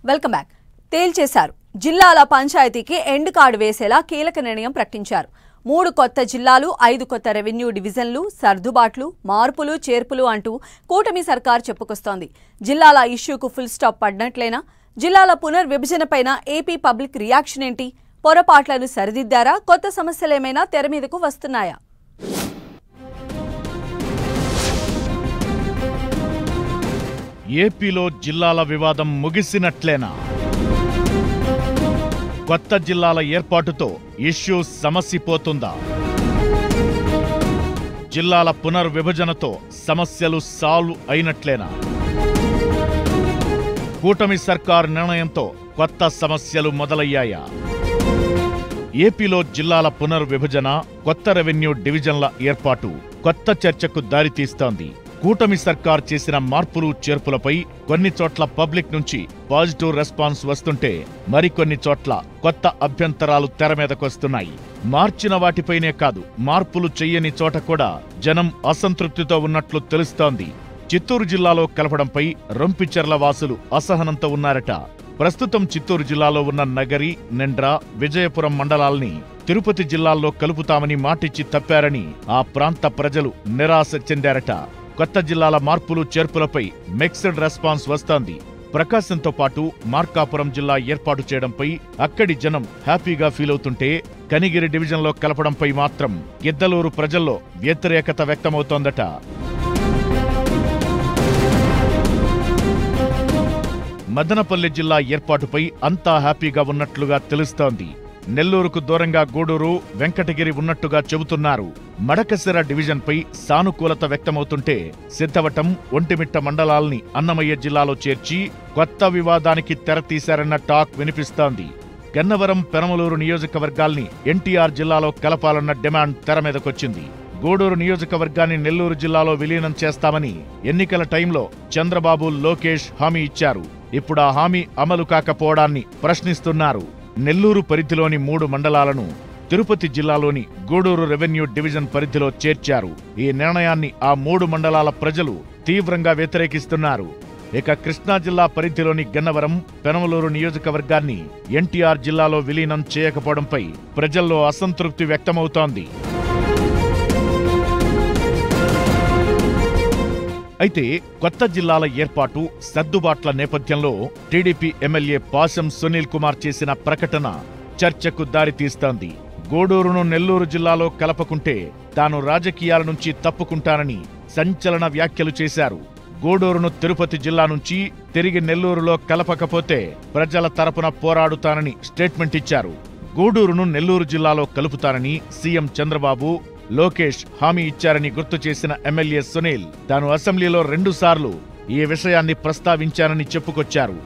Welcome back. తేల్చేశారు. జిల్లాల పంచాయతీకి end card వేసేలా కీలక నిర్ణయం ప్రకటించారు. 3 కొత్త జిల్లాలు, 5 కొత్త రెవెన్యూ డివిజన్లు, సర్దుబాట్లు, మార్పులు, చేర్పులు అంటూ కూటమి సర్కార్ చెప్పుకొస్తోంది. జిల్లాల ఇష్యూకు ఫుల్ స్టాప్ పడినట్లేనా? జిల్లాల పునర్విభజనపైన ఏపీ పబ్లిక్ రియాక్షన్ ఏంటి? పొరపాట్లను సరిదిద్దారా? కొత్త సమస్యలేమైనా తెర మీదకు వస్తున్నాయా? ఏపీలో జిల్లాల వివాదం ముగిసినట్లేనా? కొత్త జిల్లాల ఏర్పాటుతో ఇష్యూ సమసిపోతుందా? జిల్లాల పునర్విభజనతో సమస్యలు సాల్వ్ అయినట్లేనా? కూటమి సర్కార్ నిర్ణయంతో కొత్త సమస్యలు మొదలయ్యాయా? ఏపీలో జిల్లాల పునర్విభజన, కొత్త రెవెన్యూ డివిజన్ల ఏర్పాటు కొత్త చర్చకు దారితీస్తోంది. కూటమి సర్కార్ చేసిన మార్పులు చేర్పులపై కొన్ని చోట్ల పబ్లిక్ నుంచి పాజిటివ్ రెస్పాన్స్ వస్తుంటే మరికొన్ని చోట్ల కొత్త అభ్యంతరాలు తెరమీదకొస్తున్నాయి. మార్చిన వాటిపైనే కాదు, మార్పులు చెయ్యని చోట కూడా జనం అసంతృప్తితో ఉన్నట్లు తెలుస్తోంది. చిత్తూరు జిల్లాలో కలపడంపై రొంపిచెర్ల వాసులు అసహనంతో ఉన్నారట. ప్రస్తుతం చిత్తూరు జిల్లాలో ఉన్న నగరి, నెండ్ర, విజయపురం మండలాల్ని తిరుపతి జిల్లాల్లో కలుపుతామని మాటిచ్చి తప్పారని ఆ ప్రాంత ప్రజలు నిరాశ చెందారట. కొత్త జిల్లాల మార్పులు చేర్పులపై మిక్స్డ్ రెస్పాన్స్ వస్తోంది. ప్రకాశంతో పాటు మార్కాపురం జిల్లా ఏర్పాటు చేయడంపై అక్కడి జనం హ్యాపీగా ఫీల్ అవుతుంటే, కనిగిరి డివిజన్లో కలపడంపై మాత్రం గిద్దలూరు ప్రజల్లో వ్యతిరేకత వ్యక్తమవుతోందట. మదనపల్లి జిల్లా ఏర్పాటుపై అంతా హ్యాపీగా ఉన్నట్లుగా తెలుస్తోంది. నెల్లూరుకు దూరంగా గూడూరు, వెంకటగిరి ఉన్నట్టుగా చెబుతున్నారు. మడకశిర డివిజన్పై సానుకూలత వ్యక్తమవుతుంటే, సిద్ధవటం, ఒంటిమిట్ట మండలాల్ని అన్నమయ్య జిల్లాలో చేర్చి కొత్త వివాదానికి తెరతీశారన్న టాక్ వినిపిస్తోంది. గన్నవరం, పెనమలూరు నియోజకవర్గాల్ని ఎన్టీఆర్ జిల్లాలో కలపాలన్న డిమాండ్ తెరమీదకొచ్చింది. గూడూరు నియోజకవర్గాన్ని నెల్లూరు జిల్లాలో విలీనం చేస్తామని ఎన్నికల టైంలో చంద్రబాబు, లోకేష్ హామీ ఇచ్చారు. ఇప్పుడు ఆ హామీ అమలు కాకపోవడాన్ని ప్రశ్నిస్తున్నారు. నెల్లూరు పరిధిలోని 3 మండలాలను తిరుపతి జిల్లాలోని గూడూరు రెవెన్యూ డివిజన్ పరిధిలో చేర్చారు. ఈ నిర్ణయాన్ని ఆ 3 మండలాల ప్రజలు తీవ్రంగా వ్యతిరేకిస్తున్నారు. ఇక కృష్ణా జిల్లా పరిధిలోని గన్నవరం, పెనమలూరు నియోజకవర్గాన్ని ఎన్టీఆర్ జిల్లాలో విలీనం చేయకపోవడంపై ప్రజల్లో అసంతృప్తి వ్యక్తమవుతోంది. అయితే కొత్త జిల్లాల ఏర్పాటు, సర్దుబాట్ల నేపథ్యంలో టీడీపీ ఎమ్మెల్యే పాశం సునీల్ కుమార్ చేసిన ప్రకటన చర్చకు దారితీస్తోంది. గూడూరును నెల్లూరు జిల్లాలో కలపకుంటే తాను రాజకీయాల నుంచి తప్పుకుంటానని సంచలన వ్యాఖ్యలు చేశారు. గూడూరును తిరుపతి జిల్లా నుంచి తిరిగి నెల్లూరులో కలపకపోతే ప్రజల తరపున పోరాడుతానని స్టేట్మెంట్ ఇచ్చారు. గూడూరును నెల్లూరు జిల్లాలో కలుపుతానని సీఎం చంద్రబాబు, లోకేష్ హామీ ఇచ్చారని గుర్తు చేసిన ఎమ్మెల్యే సునీల్ తాను అసెంబ్లీలో 2 సార్లు ఈ విషయాన్ని ప్రస్తావించానని చెప్పుకొచ్చారు.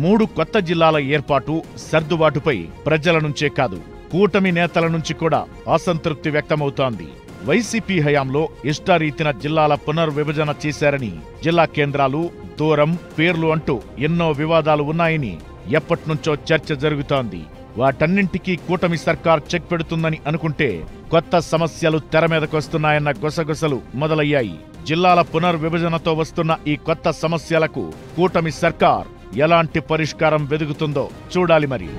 3 కొత్త జిల్లాల ఏర్పాటు, సర్దుబాటుపై ప్రజల నుంచే కాదు, కూటమి నేతల నుంచి కూడా అసంతృప్తి వ్యక్తమవుతోంది. వైసీపీ హయాంలో ఇష్టారీతిన జిల్లాల పునర్విభజన చేశారని, జిల్లా కేంద్రాలు, దూరం, పేర్లు అంటూ ఎన్నో వివాదాలు ఉన్నాయని ఎప్పట్నుంచో చర్చ జరుగుతోంది. వాటన్నింటికీ కూటమి సర్కార్ చెక్ పెడుతుందని అనుకుంటే కొత్త సమస్యలు తెరమీదకొస్తున్నాయన్న గుసగుసలు మొదలయ్యాయి. జిల్లాల పునర్విభజనతో వస్తున్న ఈ కొత్త సమస్యలకు కూటమి సర్కార్ ఎలాంటి పరిష్కారం వెదుగుతుందో చూడాలి మరి.